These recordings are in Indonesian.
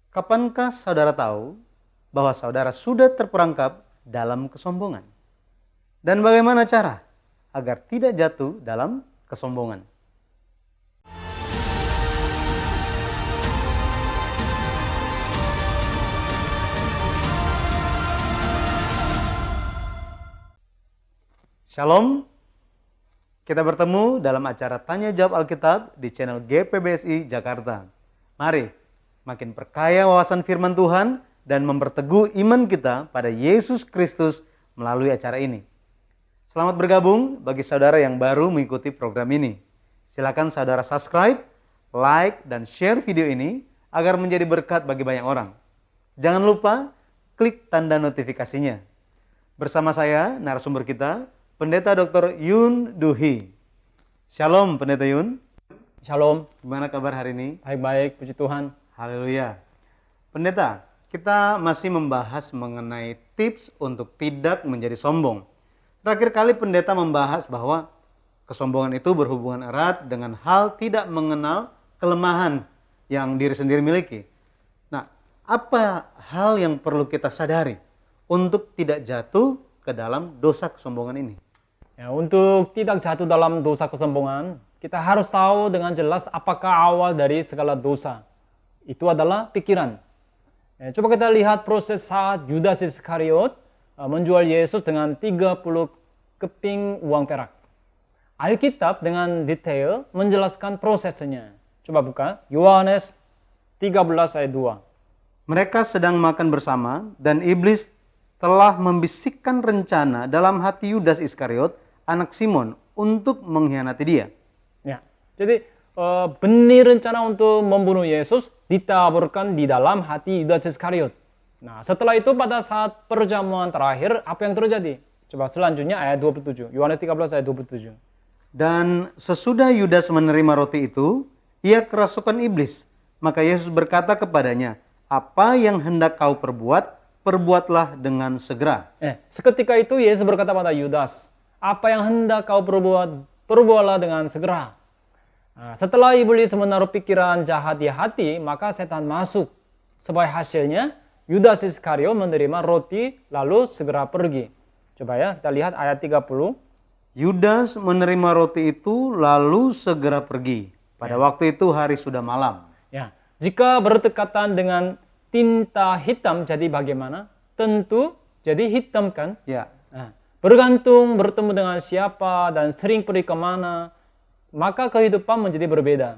Kapankah saudara tahu bahwa saudara sudah terperangkap dalam kesombongan? Dan bagaimana cara agar tidak jatuh dalam kesombongan? Shalom, kita bertemu dalam acara Tanya Jawab Alkitab di channel GPBSI Jakarta. Mari makin perkaya wawasan firman Tuhan dan memperteguh iman kita pada Yesus Kristus melalui acara ini. Selamat bergabung bagi saudara yang baru mengikuti program ini. Silakan saudara subscribe, like, dan share video ini agar menjadi berkat bagi banyak orang. Jangan lupa klik tanda notifikasinya. Bersama saya, narasumber kita, Pendeta Dr. Yun Duhi. Shalom Pendeta Yun. Shalom. Gimana kabar hari ini? Baik-baik, puji Tuhan. Haleluya. Pendeta, kita masih membahas mengenai tips untuk tidak menjadi sombong. Terakhir kali pendeta membahas bahwa kesombongan itu berhubungan erat dengan hal tidak mengenal kelemahan yang diri sendiri miliki. Nah, apa hal yang perlu kita sadari untuk tidak jatuh ke dalam dosa kesombongan ini? Ya, untuk tidak jatuh dalam dosa kesombongan, kita harus tahu dengan jelas apakah awal dari segala dosa. Itu adalah pikiran. Ya, coba kita lihat proses saat Yudas Iskariot menjual Yesus dengan 30 keping uang perak. Alkitab dengan detail menjelaskan prosesnya. Coba buka Yohanes 13 ayat 2. Mereka sedang makan bersama dan iblis telah membisikkan rencana dalam hati Yudas Iskariot, anak Simon, untuk mengkhianati dia. Ya, jadi benih rencana untuk membunuh Yesus ditaburkan di dalam hati Yudas Iskariot. Nah, setelah itu pada saat perjamuan terakhir, apa yang terjadi? Coba selanjutnya ayat 27, Yohanes 13 ayat 27. Dan sesudah Yudas menerima roti itu, ia kerasukan iblis. Maka Yesus berkata kepadanya, "Apa yang hendak kau perbuat, perbuatlah dengan segera." Seketika itu Yesus berkata pada Yudas, "Apa yang hendak kau perbuat, perbuatlah dengan segera." Nah, setelah iblis menaruh pikiran jahat di hati, maka setan masuk. Sebagai hasilnya, Yudas Iskariot menerima roti lalu segera pergi. Coba ya, kita lihat ayat 30. Yudas menerima roti itu lalu segera pergi. Pada waktu itu hari sudah malam. Ya, jika berdekatan dengan tinta hitam jadi bagaimana? Tentu jadi hitam kan? Ya. Nah, bergantung bertemu dengan siapa dan sering pergi kemana, maka kehidupan menjadi berbeda.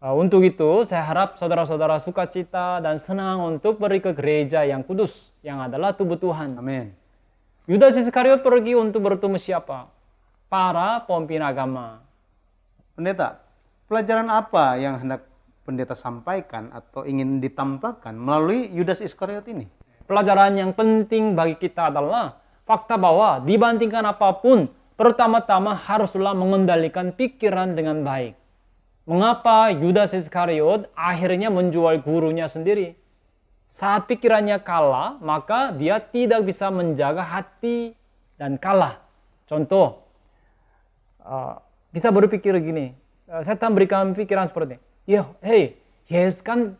Untuk itu, saya harap saudara-saudara sukacita dan senang untuk pergi ke gereja yang kudus, yang adalah tubuh Tuhan. Amin. Yudas Iskariot pergi untuk bertemu siapa? Para pemimpin agama. Pendeta, pelajaran apa yang hendak pendeta sampaikan atau ingin ditampakkan melalui Yudas Iskariot ini? Pelajaran yang penting bagi kita adalah fakta bahwa dibandingkan apapun, pertama-tama haruslah mengendalikan pikiran dengan baik. Mengapa Yudas Iskariot akhirnya menjual gurunya sendiri? Saat pikirannya kalah, maka dia tidak bisa menjaga hati dan kalah. Contoh, bisa berpikir gini, setan berikan pikiran seperti, Yesus kan,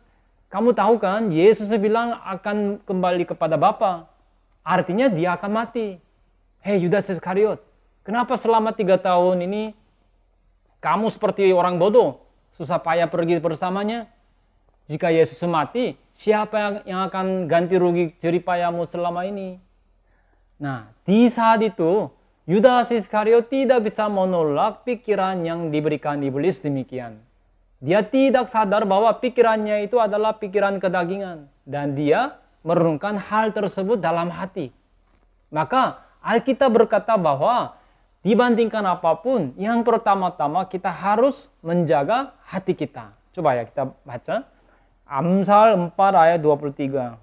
kamu tahu kan, Yesus bilang akan kembali kepada Bapa. Artinya dia akan mati. Yudas Iskariot, kenapa selama 3 tahun ini kamu seperti orang bodoh, susah payah pergi bersamanya? Jika Yesus mati, siapa yang akan ganti rugi jeripayamu selama ini? Nah, di saat itu, Yudas Iskariot tidak bisa menolak pikiran yang diberikan iblis demikian. Dia tidak sadar bahwa pikirannya itu adalah pikiran kedagingan. Dan dia merenungkan hal tersebut dalam hati. Maka Alkitab berkata bahwa dibandingkan apapun, yang pertama-tama kita harus menjaga hati kita. Coba ya kita baca. Amsal 4 ayat 23.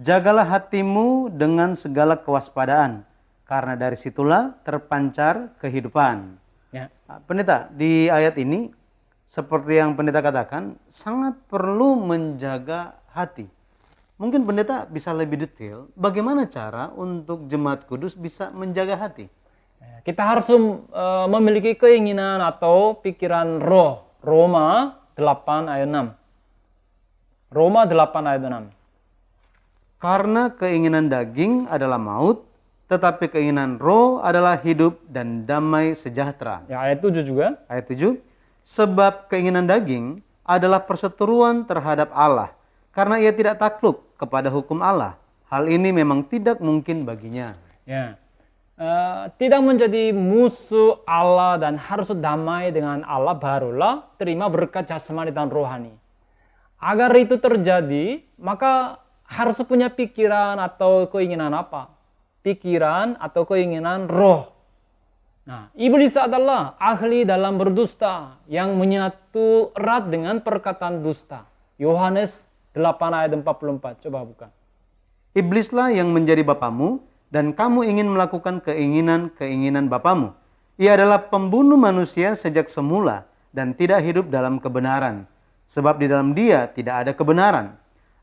Jagalah hatimu dengan segala kewaspadaan, karena dari situlah terpancar kehidupan. Ya. Pendeta, di ayat ini, seperti yang pendeta katakan, sangat perlu menjaga hati. Mungkin pendeta bisa lebih detail, bagaimana cara untuk jemaat kudus bisa menjaga hati? Kita harus memiliki keinginan atau pikiran roh. Roma 8 ayat 6. Roma 8 ayat 6. Karena keinginan daging adalah maut, tetapi keinginan roh adalah hidup dan damai sejahtera. Ya, ayat 7 juga. Ayat 7, sebab keinginan daging adalah perseteruan terhadap Allah, karena ia tidak takluk kepada hukum Allah. Hal ini memang tidak mungkin baginya. Ya. Tidak menjadi musuh Allah dan harus damai dengan Allah, barulah terima berkat jasmani dan rohani. Agar itu terjadi, maka harus punya pikiran atau keinginan apa? Pikiran atau keinginan roh. Nah, iblis adalah ahli dalam berdusta yang menyatu erat dengan perkataan dusta. Yohanes 8 ayat 44. Coba buka. Iblislah yang menjadi bapamu, dan kamu ingin melakukan keinginan-keinginan bapamu. Ia adalah pembunuh manusia sejak semula dan tidak hidup dalam kebenaran. Sebab di dalam dia tidak ada kebenaran.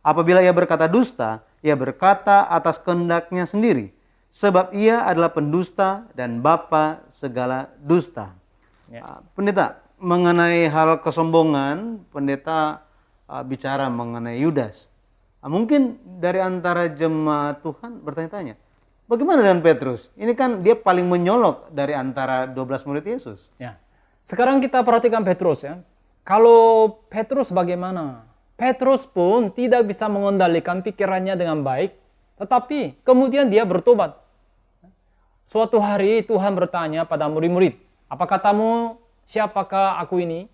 Apabila ia berkata dusta, ia berkata atas kehendaknya sendiri. Sebab ia adalah pendusta dan bapa segala dusta. Ya. Pendeta, mengenai hal kesombongan, pendeta bicara mengenai Yudas. Mungkin dari antara jemaat Tuhan bertanya-tanya, bagaimana dengan Petrus? Ini kan dia paling menyolok dari antara 12 murid Yesus. Ya. Sekarang kita perhatikan Petrus ya. Kalau Petrus bagaimana? Petrus pun tidak bisa mengendalikan pikirannya dengan baik, tetapi kemudian dia bertobat. Suatu hari Tuhan bertanya pada murid-murid, apa katamu, siapakah aku ini?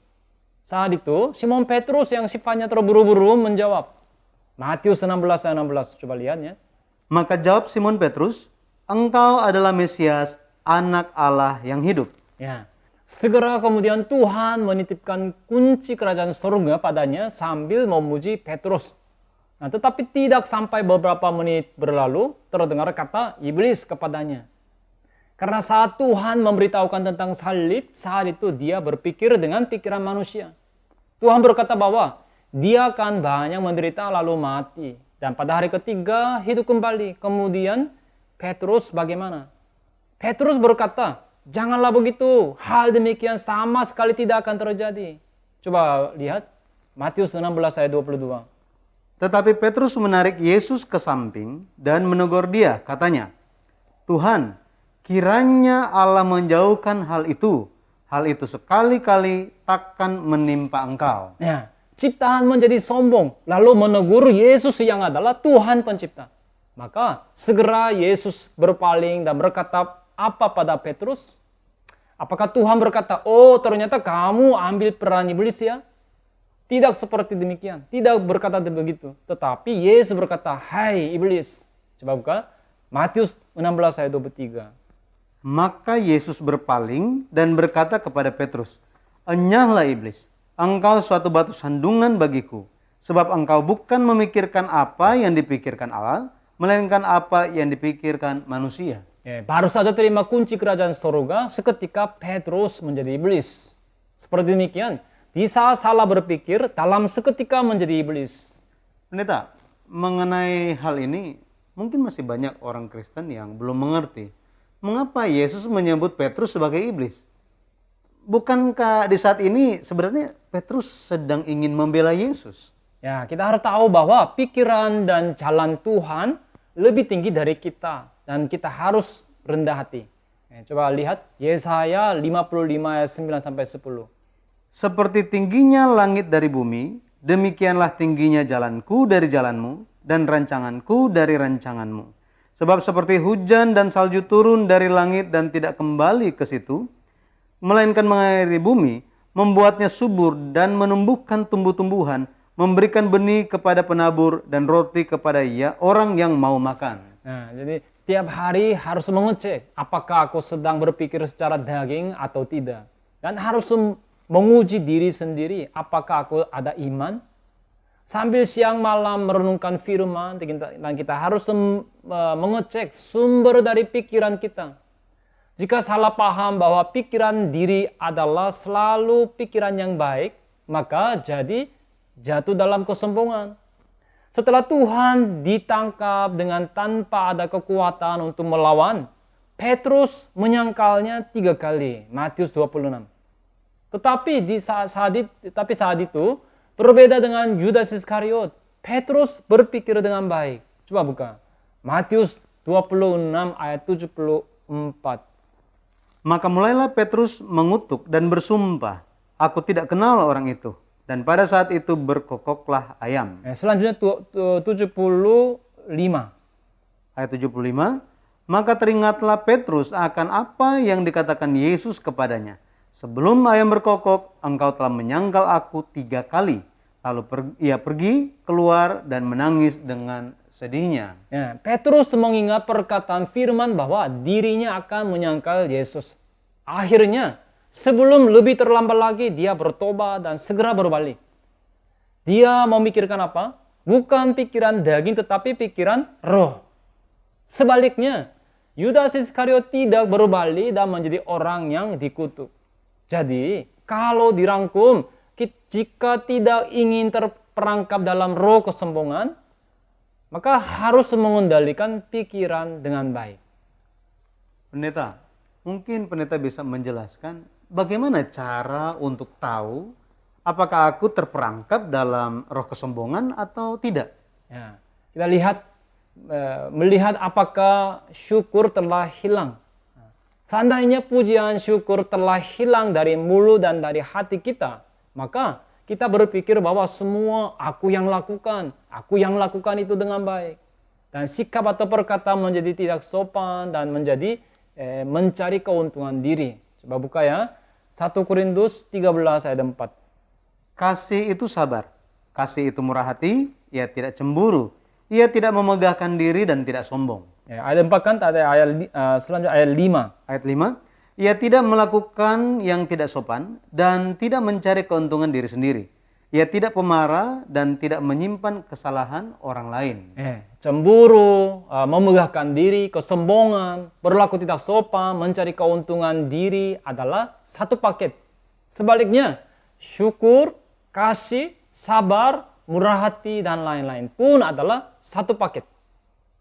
Saat itu Simon Petrus yang sifatnya terburu-buru menjawab. Matius 16 ayat 16, coba lihat ya. Maka jawab Simon Petrus, engkau adalah Mesias, anak Allah yang hidup. Ya. Segera kemudian Tuhan menitipkan kunci kerajaan surga padanya sambil memuji Petrus. Nah, tetapi tidak sampai beberapa menit berlalu, terdengar kata iblis kepadanya. Karena saat Tuhan memberitahukan tentang salib, saat itu dia berpikir dengan pikiran manusia. Tuhan berkata bahwa dia akan banyak menderita lalu mati. Dan pada hari ketiga hidup kembali. Kemudian Petrus bagaimana? Petrus berkata, janganlah begitu. Hal demikian sama sekali tidak akan terjadi. Coba lihat Matius 16 ayat 22. Tetapi Petrus menarik Yesus ke samping dan menegur dia, katanya, Tuhan, kiranya Allah menjauhkan hal itu. Hal itu sekali-kali takkan menimpa engkau. Ya, ciptaan menjadi sombong, lalu menegur Yesus yang adalah Tuhan pencipta. Maka segera Yesus berpaling dan berkata apa pada Petrus? Apakah Tuhan berkata, oh ternyata kamu ambil peran iblis ya? Tidak seperti demikian, tidak berkata begitu. Tetapi Yesus berkata, hai iblis. Coba buka, Matius 16 ayat 23. Maka Yesus berpaling dan berkata kepada Petrus, enyahlah iblis, engkau suatu batu sandungan bagiku, sebab engkau bukan memikirkan apa yang dipikirkan Allah, melainkan apa yang dipikirkan manusia. Ya, baru saja terima kunci kerajaan surga seketika Petrus menjadi iblis. Seperti demikian, di saat salah berpikir, dalam seketika menjadi iblis. Pendeta, mengenai hal ini, mungkin masih banyak orang Kristen yang belum mengerti. Mengapa Yesus menyebut Petrus sebagai iblis? Bukankah di saat ini sebenarnya Petrus sedang ingin membela Yesus? Ya, kita harus tahu bahwa pikiran dan jalan Tuhan lebih tinggi dari kita. Dan kita harus rendah hati. Coba lihat Yesaya 55 ayat 9-10. Seperti tingginya langit dari bumi, demikianlah tingginya jalanku dari jalanmu, dan rancanganku dari rancanganmu. Sebab seperti hujan dan salju turun dari langit dan tidak kembali ke situ, melainkan mengairi bumi, membuatnya subur dan menumbuhkan tumbuh-tumbuhan, memberikan benih kepada penabur dan roti kepada orang yang mau makan. Nah, jadi setiap hari harus mengecek apakah aku sedang berpikir secara daging atau tidak. Dan harus menguji diri sendiri apakah aku ada iman. Sambil siang malam merenungkan firman, dan kita harus mengecek sumber dari pikiran kita. Jika salah paham bahwa pikiran diri adalah selalu pikiran yang baik, maka jadi jatuh dalam kesombongan. Setelah Tuhan ditangkap dengan tanpa ada kekuatan untuk melawan, Petrus menyangkalnya 3 kali, Matius 26. Tetapi saat itu, berbeda dengan Yudas Iskariot. Petrus berpikir dengan baik. Coba buka. Matius 26 ayat 74. Maka mulailah Petrus mengutuk dan bersumpah, "Aku tidak kenal orang itu." Dan pada saat itu berkokoklah ayam. Selanjutnya 75. Ayat 75, maka teringatlah Petrus akan apa yang dikatakan Yesus kepadanya. "Sebelum ayam berkokok, engkau telah menyangkal aku 3 kali. Lalu ia pergi keluar dan menangis dengan sedihnya. Ya, Petrus mengingat perkataan firman bahwa dirinya akan menyangkal Yesus. Akhirnya, sebelum lebih terlambat lagi, dia bertobat dan segera berbalik. Dia memikirkan apa? Bukan pikiran daging, tetapi pikiran roh. Sebaliknya, Yudas Iskariot tidak berbalik dan menjadi orang yang dikutuk. Jadi, kalau dirangkum, jika tidak ingin terperangkap dalam roh kesombongan, maka harus mengendalikan pikiran dengan baik. Pendeta, mungkin pendeta bisa menjelaskan bagaimana cara untuk tahu apakah aku terperangkap dalam roh kesombongan atau tidak? Ya, kita melihat apakah syukur telah hilang. Seandainya pujian syukur telah hilang dari mulut dan dari hati kita, maka kita berpikir bahwa semua aku yang lakukan itu dengan baik. Dan sikap atau perkataan menjadi tidak sopan dan menjadi mencari keuntungan diri. Coba buka ya, 1 Korintus 13 ayat 4. Kasih itu sabar, kasih itu murah hati, ia tidak cemburu, ia tidak memegahkan diri dan tidak sombong. Ya, ayat 4 kan ada selanjutnya ayat 5. Ayat 5, ia tidak melakukan yang tidak sopan dan tidak mencari keuntungan diri sendiri. Ia tidak pemarah dan tidak menyimpan kesalahan orang lain. Cemburu, memegahkan diri, kesombongan, berlaku tidak sopan, mencari keuntungan diri adalah satu paket. Sebaliknya, syukur, kasih, sabar, murah hati, dan lain-lain pun adalah satu paket.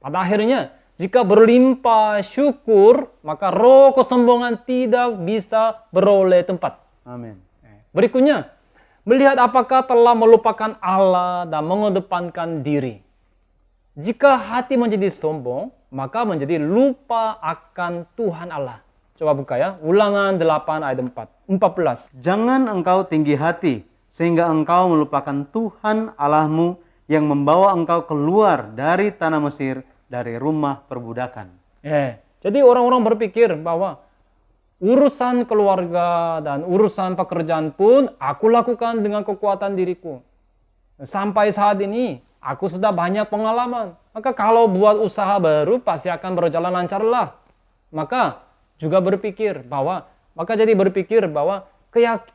Pada akhirnya, jika berlimpah syukur, maka roh kesombongan tidak bisa beroleh tempat. Amin. Berikutnya, melihat apakah telah melupakan Allah dan mengedepankan diri. Jika hati menjadi sombong, maka menjadi lupa akan Tuhan Allah. Coba buka ya, Ulangan 8 ayat 14. Jangan engkau tinggi hati, sehingga engkau melupakan Tuhan Allahmu yang membawa engkau keluar dari tanah Mesir, dari rumah perbudakan. Jadi orang-orang berpikir bahwa urusan keluarga dan urusan pekerjaan pun aku lakukan dengan kekuatan diriku. Sampai saat ini aku sudah banyak pengalaman. Maka kalau buat usaha baru pasti akan berjalan lancarlah. Maka jadi berpikir bahwa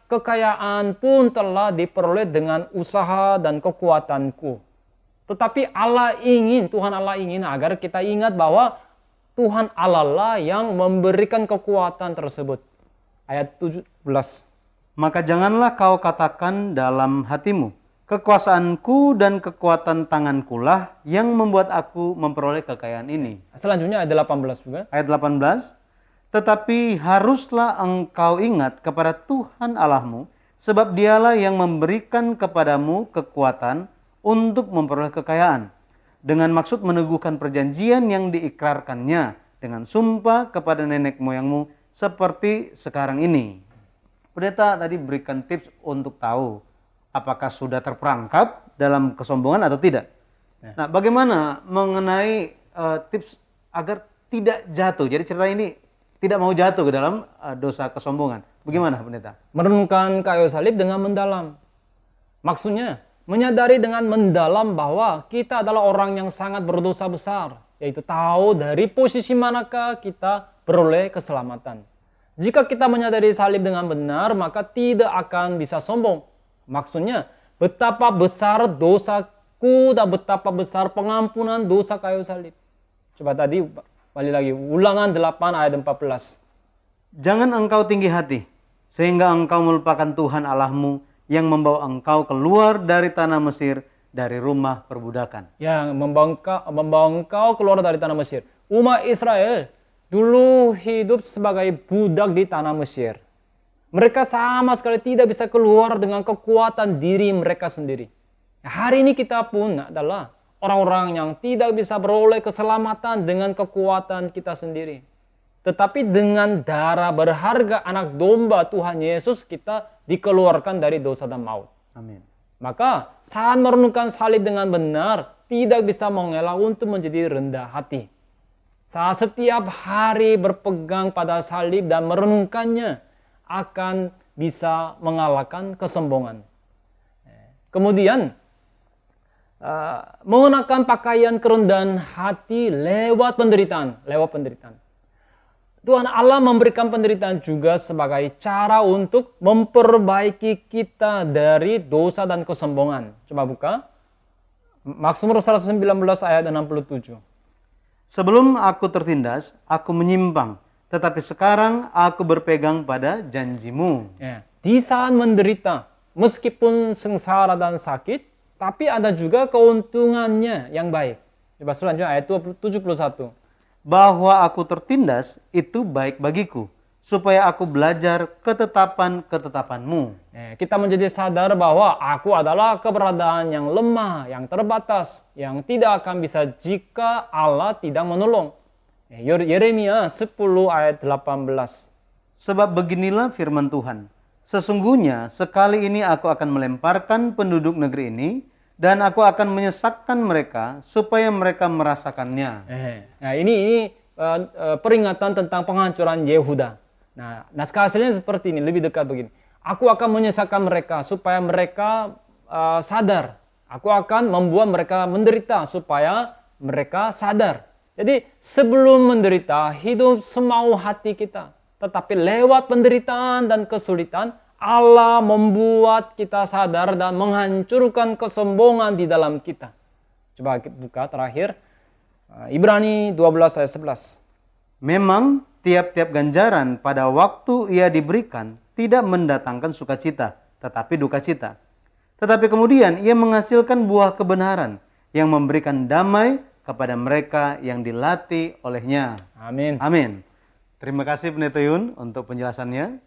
kekayaan pun telah diperoleh dengan usaha dan kekuatanku. Tetapi Tuhan Allah ingin agar kita ingat bahwa Tuhan Allah lah yang memberikan kekuatan tersebut. Ayat 17. Maka janganlah kau katakan dalam hatimu, kekuasaanku dan kekuatan tangankulah yang membuat aku memperoleh kekayaan ini. Selanjutnya ayat 18 juga. Ayat 18. Tetapi haruslah engkau ingat kepada Tuhan Allahmu, sebab dialah yang memberikan kepadamu kekuatan untuk memperoleh kekayaan, dengan maksud meneguhkan perjanjian yang diikrarkannya dengan sumpah kepada nenek moyangmu seperti sekarang ini. Pendeta tadi berikan tips untuk tahu apakah sudah terperangkap dalam kesombongan atau tidak. Nah, bagaimana mengenai tips agar tidak jatuh? Jadi cerita ini tidak mau jatuh ke dalam dosa kesombongan. Bagaimana, pendeta? Merenungkan kayu salib dengan mendalam. Maksudnya, menyadari dengan mendalam bahwa kita adalah orang yang sangat berdosa besar, yaitu tahu dari posisi manakah kita beroleh keselamatan. Jika kita menyadari salib dengan benar, maka tidak akan bisa sombong. Maksudnya, betapa besar dosaku dan betapa besar pengampunan dosa kayu salib. Coba tadi, balik lagi, Ulangan 8 ayat 14. Jangan engkau tinggi hati, sehingga engkau melupakan Tuhan Allahmu yang membawa engkau keluar dari tanah Mesir, dari rumah perbudakan. Yang membawa engkau keluar dari tanah Mesir. Umat Israel dulu hidup sebagai budak di tanah Mesir. Mereka sama sekali tidak bisa keluar dengan kekuatan diri mereka sendiri. Hari ini kita pun adalah orang-orang yang tidak bisa beroleh keselamatan dengan kekuatan kita sendiri. Tetapi dengan darah berharga anak domba Tuhan Yesus kita dikeluarkan dari dosa dan maut. Amin. Maka saat merenungkan salib dengan benar tidak bisa mengelak untuk menjadi rendah hati. Saat setiap hari berpegang pada salib dan merenungkannya akan bisa mengalahkan kesombongan. Kemudian mengenakan pakaian kerendahan hati lewat penderitaan. Tuhan Allah memberikan penderitaan juga sebagai cara untuk memperbaiki kita dari dosa dan kesombongan. Coba buka. Mazmur 119 ayat 67. Sebelum aku tertindas, aku menyimpang. Tetapi sekarang aku berpegang pada janjimu. Ya. Di saat menderita, meskipun sengsara dan sakit, tapi ada juga keuntungannya yang baik. Coba selanjutnya ayat 71. Bahwa aku tertindas itu baik bagiku, supaya aku belajar ketetapan-ketetapanmu. Kita menjadi sadar bahwa aku adalah keberadaan yang lemah, yang terbatas, yang tidak akan bisa jika Allah tidak menolong. Yeremia 10 ayat 18. Sebab beginilah firman Tuhan. Sesungguhnya sekali ini aku akan melemparkan penduduk negeri ini, dan aku akan menyesatkan mereka supaya mereka merasakannya. Nah ini peringatan tentang penghancuran Yehuda. Nah naskah aslinya seperti ini, lebih dekat begini. Aku akan menyesatkan mereka supaya mereka sadar. Aku akan membuat mereka menderita supaya mereka sadar. Jadi sebelum menderita, hidup semau hati kita. Tetapi lewat penderitaan dan kesulitan, Allah membuat kita sadar dan menghancurkan kesombongan di dalam kita. Coba buka terakhir. Ibrani 12 ayat 11. Memang tiap-tiap ganjaran pada waktu ia diberikan tidak mendatangkan sukacita, tetapi duka cita. Tetapi kemudian ia menghasilkan buah kebenaran yang memberikan damai kepada mereka yang dilatih olehnya. Amin. Amin. Terima kasih Pendeta Yun untuk penjelasannya.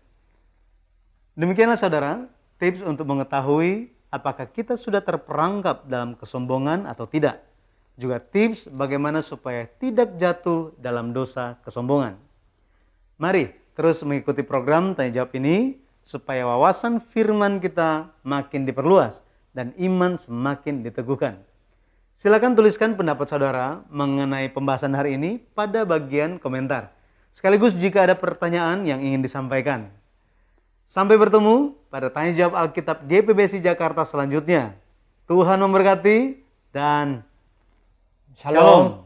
Demikianlah saudara, tips untuk mengetahui apakah kita sudah terperangkap dalam kesombongan atau tidak. Juga tips bagaimana supaya tidak jatuh dalam dosa kesombongan. Mari terus mengikuti program Tanya Jawab ini supaya wawasan firman kita makin diperluas dan iman semakin diteguhkan. Silakan tuliskan pendapat saudara mengenai pembahasan hari ini pada bagian komentar. Sekaligus jika ada pertanyaan yang ingin disampaikan. Sampai bertemu pada Tanya Jawab Alkitab GPBSI Jakarta selanjutnya. Tuhan memberkati dan Shalom.